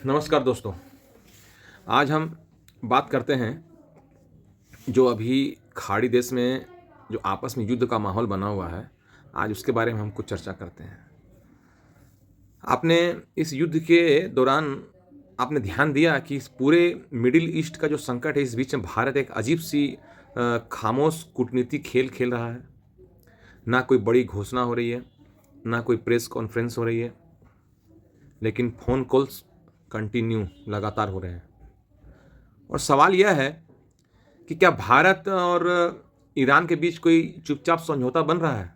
नमस्कार दोस्तों। आज हम बात करते हैं जो अभी खाड़ी देश में जो आपस में युद्ध का माहौल बना हुआ है। आज उसके बारे में हम कुछ चर्चा करते हैं। आपने इस युद्ध के दौरान आपने ध्यान दिया कि इस पूरे मिडिल ईस्ट का जो संकट है, इस बीच में भारत एक अजीब सी खामोश कूटनीति खेल खेल रहा है। ना कोई बड़ी घोषणा हो रही है, ना कोई प्रेस कॉन्फ्रेंस हो रही है, लेकिन फ़ोन कॉल्स कंटिन्यू लगातार हो रहे हैं। और सवाल यह है कि क्या भारत और ईरान के बीच कोई चुपचाप समझौता बन रहा है?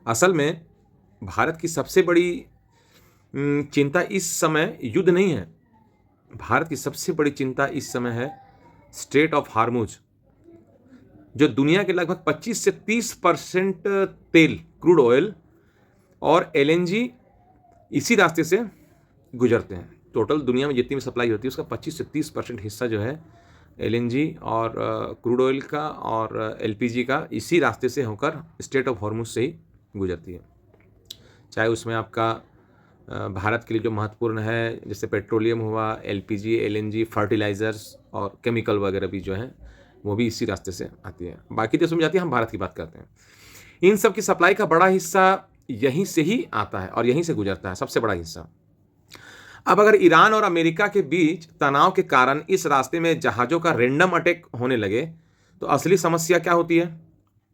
असल में भारत की सबसे बड़ी चिंता इस समय युद्ध नहीं है। भारत की सबसे बड़ी चिंता इस समय है स्ट्रेट ऑफ हार्मुज, जो दुनिया के लगभग 25 से 30% तेल, क्रूड ऑयल और एलएनजी इसी रास्ते से गुजरते हैं। टोटल दुनिया में जितनी भी सप्लाई होती है उसका 25 से 30% हिस्सा जो है एलएनजी और क्रूड ऑयल का और एलपीजी का इसी रास्ते से होकर स्ट्रेट ऑफ हॉर्मुज से ही गुजरती है। चाहे उसमें आपका भारत के लिए जो महत्वपूर्ण है, जैसे पेट्रोलियम हुआ, एलपीजी, एलएनजी, फर्टिलाइज़र्स और केमिकल वगैरह भी जो है वो भी इसी रास्ते से आती है। बाकी देशों में जाती है, हम भारत की बात करते हैं। इन सब की सप्लाई का बड़ा हिस्सा यहीं से ही आता है और यहीं से गुजरता है, सबसे बड़ा हिस्सा। अब अगर ईरान और अमेरिका के बीच तनाव के कारण इस रास्ते में जहाज़ों का रैंडम अटैक होने लगे तो असली समस्या क्या होती है?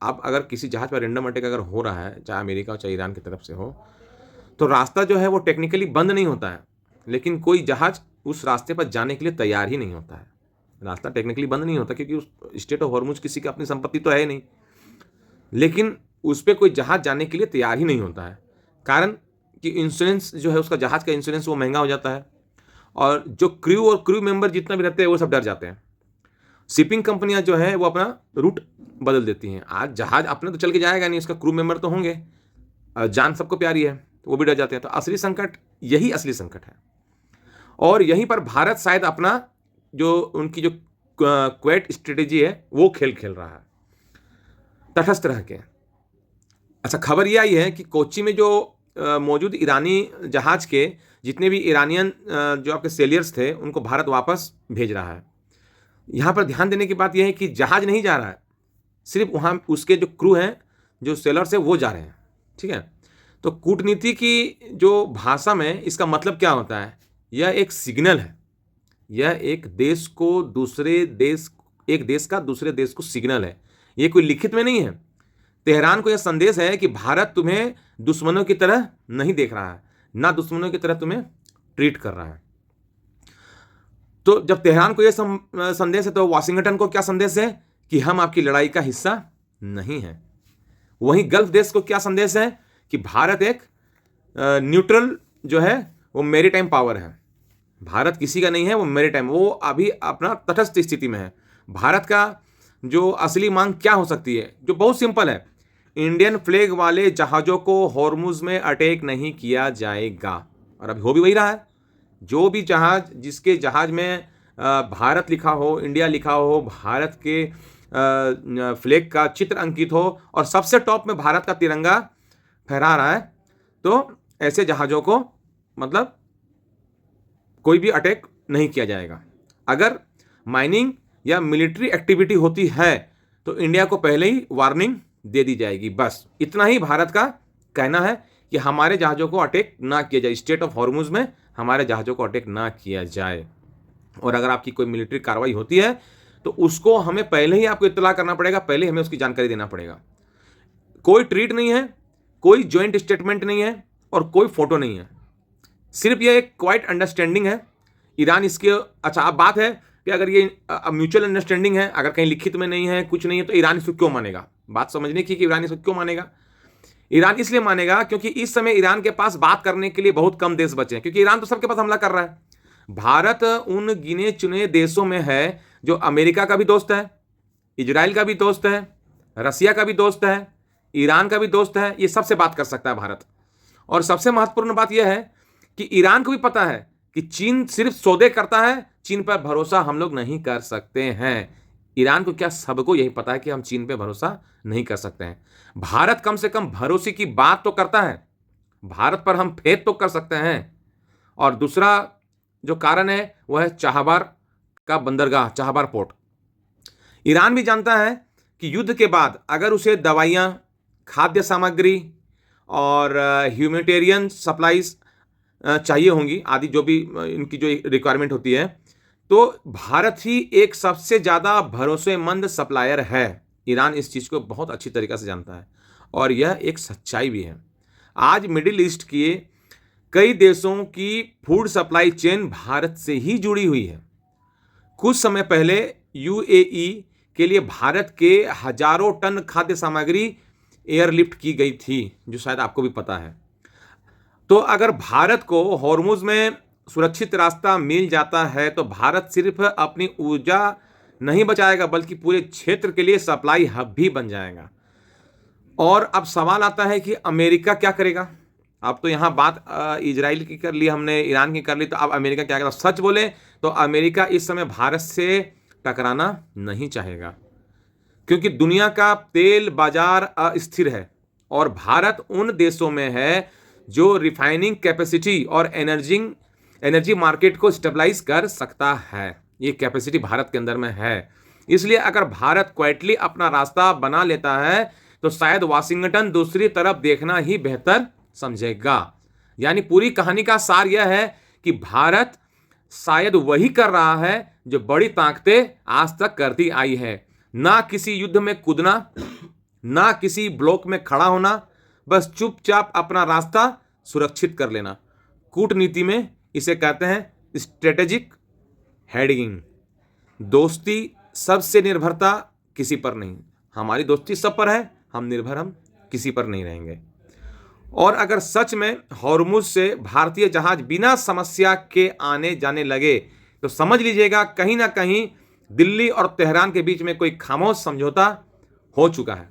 अब अगर किसी जहाज़ पर रैंडम अटैक अगर हो रहा है, चाहे अमेरिका हो चाहे ईरान की तरफ से हो, तो रास्ता जो है वो टेक्निकली बंद नहीं होता है, लेकिन कोई जहाज़ उस रास्ते पर जाने के लिए तैयार ही नहीं होता है। रास्ता टेक्निकली बंद नहीं होता क्योंकि उस स्ट्रेट ऑफ हॉर्मुज किसी की अपनी संपत्ति तो है ही नहीं, लेकिन उस पर कोई जहाज़ जाने के लिए तैयार ही नहीं होता है। कारण कि इंश्योरेंस जो है, उसका जहाज़ का इंश्योरेंस वो महंगा हो जाता है और जो क्रू और क्रू मेंबर जितना भी रहते हैं वो सब डर जाते हैं। शिपिंग कंपनियां जो है वो अपना रूट बदल देती हैं। आज जहाज़ अपने तो चल के जाएगा नहीं, उसका क्रू मेंबर तो होंगे, जान सबको प्यारी है, तो वो भी डर जाते हैं। तो असली संकट यही असली संकट है और यहीं पर भारत शायद अपना जो उनकी जो क्वेट स्ट्रेटेजी है वो खेल खेल रहा है तटस्थ रह के। अच्छा, खबर ये आई है कि कोच्चि में जो मौजूद ईरानी जहाज़ के जितने भी ईरानियन जो आपके सेलियर्स थे उनको भारत वापस भेज रहा है। यहाँ पर ध्यान देने की बात यह है कि जहाज़ नहीं जा रहा है, सिर्फ वहाँ उसके जो क्रू हैं, जो सेलर्स हैं, वो जा रहे हैं। ठीक है, तो कूटनीति की जो भाषा में इसका मतलब क्या होता है? यह एक सिग्नल है, यह एक देश को दूसरे देश, एक देश का दूसरे देश को सिग्नल है। ये कोई लिखित में नहीं है। तेहरान को यह संदेश है कि भारत तुम्हें दुश्मनों की तरह नहीं देख रहा है, ना दुश्मनों की तरह तुम्हें ट्रीट कर रहा है। तो जब तेहरान को यह संदेश है तो वाशिंगटन को क्या संदेश है? कि हम आपकी लड़ाई का हिस्सा नहीं है। वहीं गल्फ देश को क्या संदेश है? कि भारत एक न्यूट्रल जो है वो मैरीटाइम पावर है। भारत किसी का नहीं है, वो मैरीटाइम, वो अभी अपना तटस्थ स्थिति में है। भारत का जो असली मांग क्या हो सकती है? जो बहुत सिंपल है, इंडियन फ्लैग वाले जहाज़ों को हॉर्मुज में अटैक नहीं किया जाएगा। और अभी हो भी वही रहा है। जो भी जहाज़, जिसके जहाज़ में भारत लिखा हो, इंडिया लिखा हो, भारत के फ्लैग का चित्र अंकित हो और सबसे टॉप में भारत का तिरंगा फहरा रहा है, तो ऐसे जहाज़ों को मतलब कोई भी अटैक नहीं किया जाएगा। अगर माइनिंग या मिलिट्री एक्टिविटी होती है तो इंडिया को पहले ही वार्निंग दे दी जाएगी। बस इतना ही भारत का कहना है कि हमारे जहाज़ों को अटैक ना किया जाए, स्ट्रेट ऑफ हॉर्मुज में हमारे जहाज़ों को अटैक ना किया जाए। और अगर आपकी कोई मिलिट्री कार्रवाई होती है तो उसको हमें पहले ही आपको इत्तला करना पड़ेगा, पहले हमें उसकी जानकारी देना पड़ेगा। कोई ट्वीट नहीं है, कोई ज्वाइंट स्टेटमेंट नहीं है और कोई फोटो नहीं है। सिर्फ ये एक क्वाइट अंडरस्टैंडिंग है। ईरान इसके, अच्छा अब बात है कि अगर ये म्यूचुअल अंडरस्टैंडिंग है, अगर कहीं लिखित में नहीं है, कुछ नहीं है, तो ईरान इसको क्यों मानेगा? बात समझने की कि ईरान इसको क्यों मानेगा। ईरान इसलिए मानेगा क्योंकि इस समय ईरान के पास बात करने के लिए बहुत कम देश बचे हैं, क्योंकि ईरान तो सबके पास हमला कर रहा है। भारत उन गिने चुने देशों में है जो अमेरिका का भी दोस्त है, इजराइल का भी दोस्त है, रसिया का भी दोस्त है, ईरान का भी दोस्त है। ये सबसे बात कर सकता है भारत। और सबसे महत्वपूर्ण बात यह है कि ईरान को भी पता है कि चीन सिर्फ सौदे करता है, चीन पर भरोसा हम लोग नहीं कर सकते हैं। ईरान को क्या, सबको यही पता है कि हम चीन पे भरोसा नहीं कर सकते हैं। भारत कम से कम भरोसे की बात तो करता है, भारत पर हम फेथ तो कर सकते हैं। और दूसरा जो कारण है वह है चाबहार का बंदरगाह, चाबहार पोर्ट। ईरान भी जानता है कि युद्ध के बाद अगर उसे दवाइयाँ, खाद्य सामग्री और ह्यूमैनिटेरियन सप्लाईज चाहिए होंगी, आदि जो भी इनकी जो रिक्वायरमेंट होती है, तो भारत ही एक सबसे ज़्यादा भरोसेमंद सप्लायर है। ईरान इस चीज़ को बहुत अच्छी तरीक़े से जानता है और यह एक सच्चाई भी है। आज मिडिल ईस्ट के कई देशों की फूड सप्लाई चेन भारत से ही जुड़ी हुई है। कुछ समय पहले यूएई के लिए भारत के हजारों टन खाद्य सामग्री एयरलिफ्ट की गई थी, जो शायद आपको भी पता है। तो अगर भारत को हॉर्मुज में सुरक्षित रास्ता मिल जाता है तो भारत सिर्फ अपनी ऊर्जा नहीं बचाएगा बल्कि पूरे क्षेत्र के लिए सप्लाई हब भी बन जाएगा। और अब सवाल आता है कि अमेरिका क्या करेगा। अब तो यहाँ बात इजराइल की कर ली हमने, ईरान की कर ली, तो अब अमेरिका क्या करेगा। सच बोले तो अमेरिका इस समय भारत से टकराना नहीं चाहेगा, क्योंकि दुनिया का तेल बाजार अस्थिर है और भारत उन देशों में है जो रिफाइनिंग कैपेसिटी और एनर्जी मार्केट को स्टेबलाइज कर सकता है। ये कैपेसिटी भारत के अंदर में है। इसलिए अगर भारत क्वाइटली अपना रास्ता बना लेता है तो शायद वाशिंगटन दूसरी तरफ देखना ही बेहतर समझेगा। यानी पूरी कहानी का सार यह है कि भारत शायद वही कर रहा है जो बड़ी ताकतें आज तक करती आई है, ना किसी युद्ध में कूदना, ना किसी ब्लॉक में खड़ा होना, बस चुपचाप अपना रास्ता सुरक्षित कर लेना। कूटनीति में इसे कहते हैं स्ट्रेटेजिक हेडिंग। दोस्ती सबसे निर्भरता किसी पर नहीं। हमारी दोस्ती सब पर है, हम किसी पर नहीं रहेंगे। और अगर सच में हॉर्मुज से भारतीय जहाज बिना समस्या के आने जाने लगे तो समझ लीजिएगा कहीं ना कहीं दिल्ली और तेहरान के बीच में कोई खामोश समझौता हो चुका है।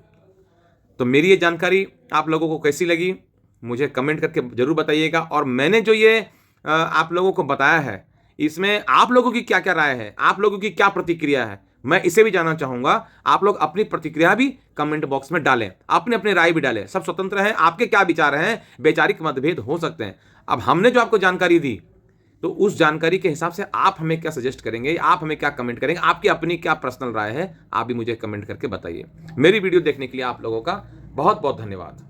तो मेरी ये जानकारी आप लोगों को कैसी लगी मुझे कमेंट करके ज़रूर बताइएगा। और मैंने जो ये आप लोगों को बताया है, इसमें आप लोगों की क्या क्या राय है, आप लोगों की क्या प्रतिक्रिया है, मैं इसे भी जानना चाहूँगा। आप लोग अपनी प्रतिक्रिया भी कमेंट बॉक्स में डालें, अपने अपने राय भी डालें। सब स्वतंत्र हैं, आपके क्या विचार हैं, वैचारिक मतभेद हो सकते हैं। अब हमने जो आपको जानकारी दी तो उस जानकारी के हिसाब से आप हमें क्या सजेस्ट करेंगे, आप हमें क्या कमेंट करेंगे, आपकी अपनी क्या पर्सनल राय है, आप भी मुझे कमेंट करके बताइए। मेरी वीडियो देखने के लिए आप लोगों का बहुत बहुत धन्यवाद।